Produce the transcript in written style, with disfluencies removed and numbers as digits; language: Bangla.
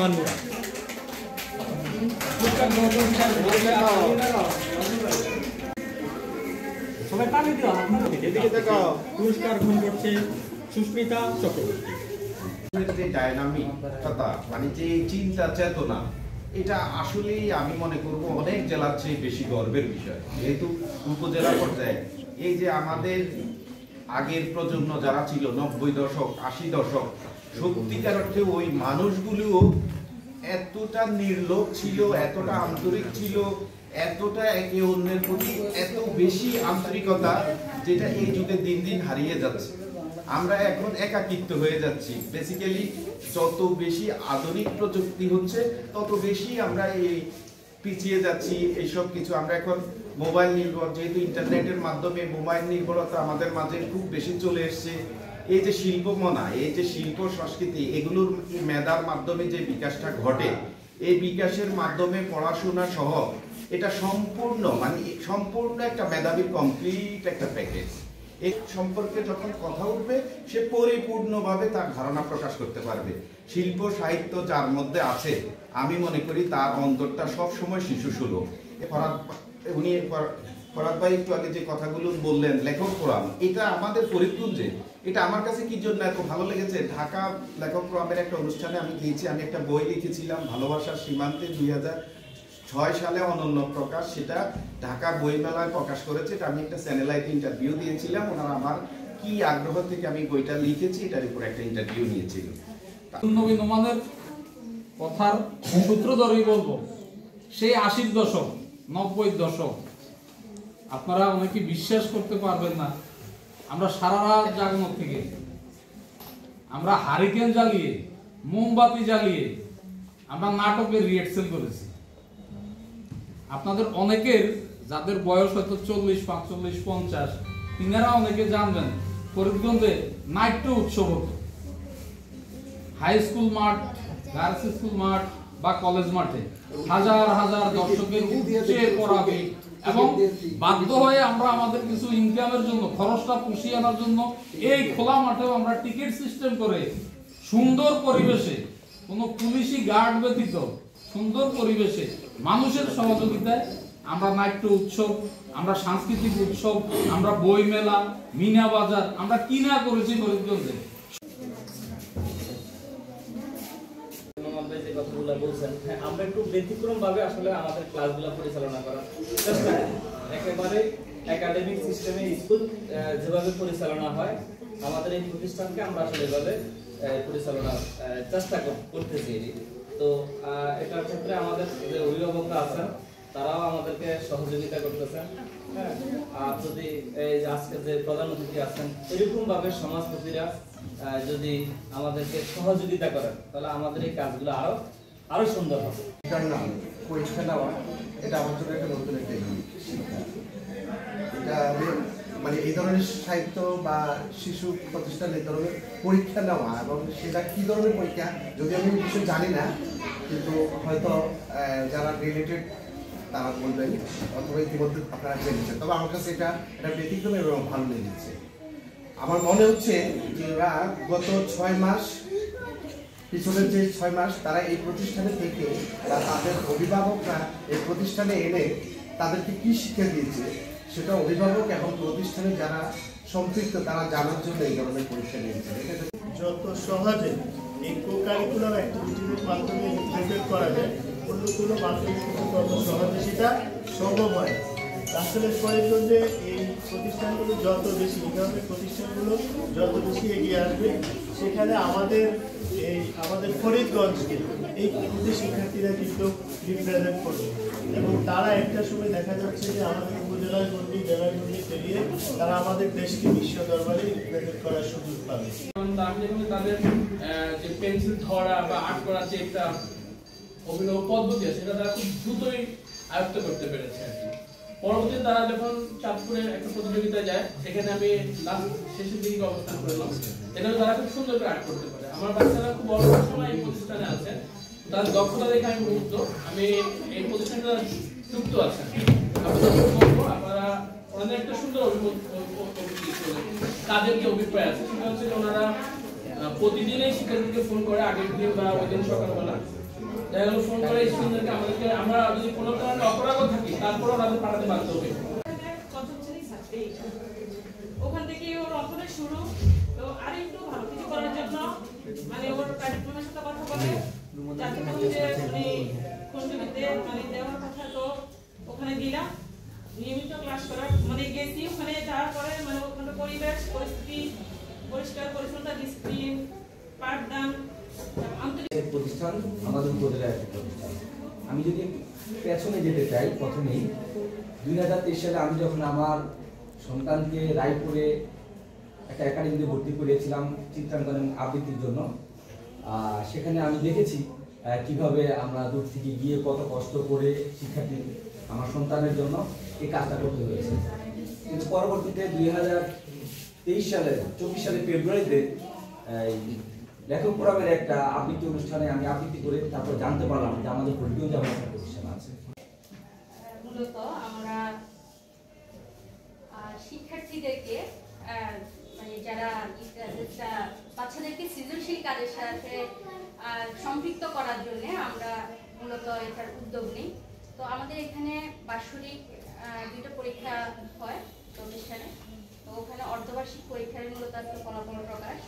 বানমুড়া। সবাই তালি দিও, এদিকে দেখাও। পুরস্কার গ্রহণ করছে সুস্মিতা চক্রবর্তী। যে ডায়নামিকতা মানে যে চিন্তা চেতনা, এটা আসলেই আমি মনে করব অনেক জেলার চেয়ে বেশি গর্বের বিষয়। যেহেতু উপজেলা পর্যায়ে এই যে আমাদের আগের প্রজন্ম যারা ছিল 90 দশক 80 দশক, সত্যিকার অর্থে ওই মানুষগুলোও এতটা নির্লোভ ছিল, এতটা আন্তরিক ছিল, এতটা একে অন্যের প্রতি এত বেশি আন্তরিকতা, যেটা এই যুগে দিন দিন হারিয়ে যাচ্ছে। আমরা এখন একাকিত্ব হয়ে যাচ্ছি। বেসিক্যালি যত বেশি আধুনিক প্রযুক্তি হচ্ছে তত বেশি আমরা এই পিছিয়ে যাচ্ছি। এইসব কিছু আমরা এখন মোবাইল নির্ভর, যেহেতু ইন্টারনেটের মাধ্যমে মোবাইল নির্ভরতা আমাদের মাঝে খুব বেশি চলে এসছে। এই যে শিল্পমনা, এই যে শিল্প সংস্কৃতি, এগুলোর মেধার মাধ্যমে যে বিকাশটা ঘটে, এই বিকাশের মাধ্যমে পড়াশোনা সহ এটা সম্পূর্ণ একটা মেধাবীর কমপ্লিট একটা প্যাকেজ। এই সম্পর্কে যখন কথা উঠবে সে পরিপূর্ণভাবে তার ধারণা প্রকাশ করতে পারবে। শিল্প সাহিত্য যার মধ্যে আছে, আমি মনে করি তার অন্তরটা সবসময় শিশুসুলভ। উনি ফরাদ ভাই একটু আগে যে কথাগুলো বললেন, লেখক ফোরাম, এটা আমাদের ফরিদগঞ্জে, এটা আমার কাছে কি জন্য এত ভালো লেগেছে। ঢাকা লেখক ফোরামের একটা অনুষ্ঠানে আমি গিয়েছি, আমি একটা বই লিখেছিলাম ভালোবাসার সীমান্তে, 2006 সালে অনন্য প্রকাশ, সেটা ঢাকা বইমেলায় প্রকাশ করেছে। এটা আমি একটা চ্যানেলাইতে ইন্টারভিউ দিয়েছিলাম, ওনারা আমার কি আগ্রহ থেকে আমি বইটা লিখেছি এটার উপর একটা ইন্টারভিউ নিয়েছিল। নবীন নোমানের কথার সূত্র ধরেই বলবো, সেই 80 দশক 90 দশক, আপনারা অনেকে বিশ্বাস করতে পারবেন না, আমরা সারা রাত জাগানো থেকে আমরা হারিকেন জ্বালিয়ে মোমবাতি জ্বালিয়ে আমরা নাটকের রিহার্সাল করেছি। আপনাদের অনেকের যাদের বয়স হয়তো 40, 45, 50, তিনারা অনেকে জানবেন ফরিদগঞ্জে নাট্য উৎসব হতো। হাই স্কুল মাঠ, গার্লস স্কুল মাঠ বা কলেজ মাঠে হাজার হাজার দর্শকের উপচে পড়াবে, এবং বাধ্য হয়ে আমরা আমাদের কিছু ইনকামের জন্য, খরচটা পুষিয়ে আনার জন্য এই খোলা মাঠেও আমরা টিকিট সিস্টেম করে সুন্দর পরিবেশে, কোনো পুলিশি গার্ড ব্যতীত সুন্দর পরিবেশে মানুষের সহযোগিতায় আমরা নাট্য উৎসব, আমরা সাংস্কৃতিক উৎসব, আমরা বই মেলা, মিনা বাজার আমরা কি না করেছি ফরিদগঞ্জে। আমরা একটু ব্যতিক্রম ভাবে আসলে আমাদের ক্লাসগুলো পরিচালনা করার চেষ্টা করি। একেবারে একাডেমিক সিস্টেমে স্কুল যেভাবে পরিচালনা হয়, আমাদের এই প্রতিষ্ঠানকে আমরা আসলে এভাবে পরিচালনার চেষ্টা করতেছি। তো এটার ক্ষেত্রে আমাদের যে অভিভাবকরা আছেন তারাও আমাদেরকে সহযোগিতা করতেছেন। হ্যাঁ, আর যদি এই আজকে যে প্রধান অতিথি আছেন এরকম ভাবে সমাজপতিরা যদি আমাদেরকে সহযোগিতা করেন, তাহলে আমাদের এই কাজগুলো আরো সুন্দর হবে। পরীক্ষা নেওয়া এটা আমার জন্য একটা নতুন একটা শিক্ষা। এটা মানে এই ধরনের সাহিত্য বা শিশু প্রতিষ্ঠান এই ধরনের পরীক্ষা নেওয়া, এবং সেটা কি ধরনের পরীক্ষা যদি আমি কিছু জানি না, কিন্তু হয়তো যারা রিলেটেড তারা বলবেন, অথবা ইতিমধ্যে আপনারা জেনেছেন, তবে আমার কাছে এটা ব্যতিক্রম এবং ভালো লেগেছে। আমার মনে হচ্ছে যে এরা গত 6 মাস, পিছনের যে 6 মাস তারা এই প্রতিষ্ঠানে থেকে তাদের অভিভাবকরা এই প্রতিষ্ঠানে এনে তাদেরকে কি শিক্ষা দিয়েছে সেটা অভিভাবক এবং প্রতিষ্ঠানে যারা সম্পৃক্ত তারা জানার জন্য এই ধরনের পরীক্ষা নিয়েছে। যত সহজে এই কো-কারিকুলার অ্যাক্টিভিটির মাধ্যমে ইন্টিগ্রেট করা যায়, অন্য কোনো মাধ্যমে তত সহজে সেটা সম্ভব হয়। আসলে ফরিদগঞ্জে এই প্রতিষ্ঠানগুলো যত বেশি, এই ধরনের প্রতিষ্ঠানগুলো যত বেশি এগিয়ে আসবে, সেখানে আমাদের ফরিদগঞ্জকে এই ক্ষুদ্র শিক্ষার্থীরা কিন্তু রিপ্রেজেন্ট করবে, এবং তারা একটা সময় দেখা যাচ্ছে যে আমাদের উপজেলার গণ্ডি, জেলার গণ্ডি পেরিয়ে তারা আমাদের দেশকে বিশ্ব দরবারে রিপ্রেজেন্ট করার সুযোগ পাবে। তাদের যে পেন্সিল ধরা বা আর্ট করার যে একটা অভিনব পদ্ধতি আছে, সেটা তারা খুব দ্রুতই আয়ত্ত করতে পেরেছে। পরবর্তীতে তারা যখন চাঁদপুরের একটা প্রতিযোগিতায় যায়, সেখানে আমি লাস্ট শেষের দিকে অবস্থান করলাম, এখানে তারা খুব সুন্দর করে আর্ট করতে পারে। আমার বাচ্চারা খুব বড় সময় এই প্রতিষ্ঠানে আছে, তার দক্ষতা দেখে আমি মুগ্ধ। আমি এই প্রতিষ্ঠানটা যুক্ত আছেন, আপনারা ওনাদের একটা সুন্দর কাজের যে অভিপ্রায় আছে সেটা হচ্ছে ওনারা প্রতিদিনই শিক্ষার্থীকে ফোন করে, আগের দিন বা ওই দিন সকালবেলা দেখা গেল ফোন করে স্টুডেন্টদেরকে আমাদেরকে আমরা যদি কোনো কারণে অপরাধ থাকি তারপরে ওনাদের পাঠাতে বাধ্য হবে। ওখান থেকে ওর অঙ্কনের শুরু, তো আর একটু ভালো কিছু করার জন্য মানে ওর কারিকুলামের সাথে কথা বলে যাতে হচ্ছে মানে খণ্ডবিতে মানে দেওয়ার কথা, তো ওখানে দিলাম নিয়মিত ক্লাস করার মানে গেছি ওখানে যাওয়ার পরে মানে ওখানে পরিবেশ পরিস্থিতি পরিষ্কার পরিচ্ছন্নতা ডিসিপ্লিন পাঠদান আন্তর্জাতিক প্রতিষ্ঠান আমাদের উপজেলার একটা প্রতিষ্ঠান। আমি যদি পেছনে যেতে চাই, প্রথমেই 2023 সালে আমি যখন আমার সন্তানকে রায়পুরে একটা একাডেমিতে ভর্তি করিয়েছিলাম চিত্রাঙ্কন আবৃত্তির জন্য, সেখানে আমি দেখেছি কিভাবে আমরা দূর থেকে গিয়ে কত কষ্ট করে শিক্ষার্থী আমার সন্তানের জন্য এই কাজটা করতে হয়েছে। কিন্তু পরবর্তীতে 2023 সালের 24 সালের ফেব্রুয়ারিতে লেখক ফোরামের একটা আবৃত্তি অনুষ্ঠানে আমি আবৃত্তি করে তারপর জানতে পারলাম যে আমাদের ফরিদগঞ্জে আমার একটা প্রতিষ্ঠান আছে। মূলত আমরা শিক্ষার্থীদেরকে মানে যারা বাচ্চাদেরকে সৃজনশীল কাজের সাথে সম্পৃক্ত করার জন্য আমরা মূলত এটার উদ্যোগ নিই। তো আমাদের এখানে বার্ষিক 2টা পরীক্ষা হয় প্রতিষ্ঠানে, তো ওখানে অর্ধবার্ষিক পরীক্ষার মূলত ফলাফল প্রকাশ।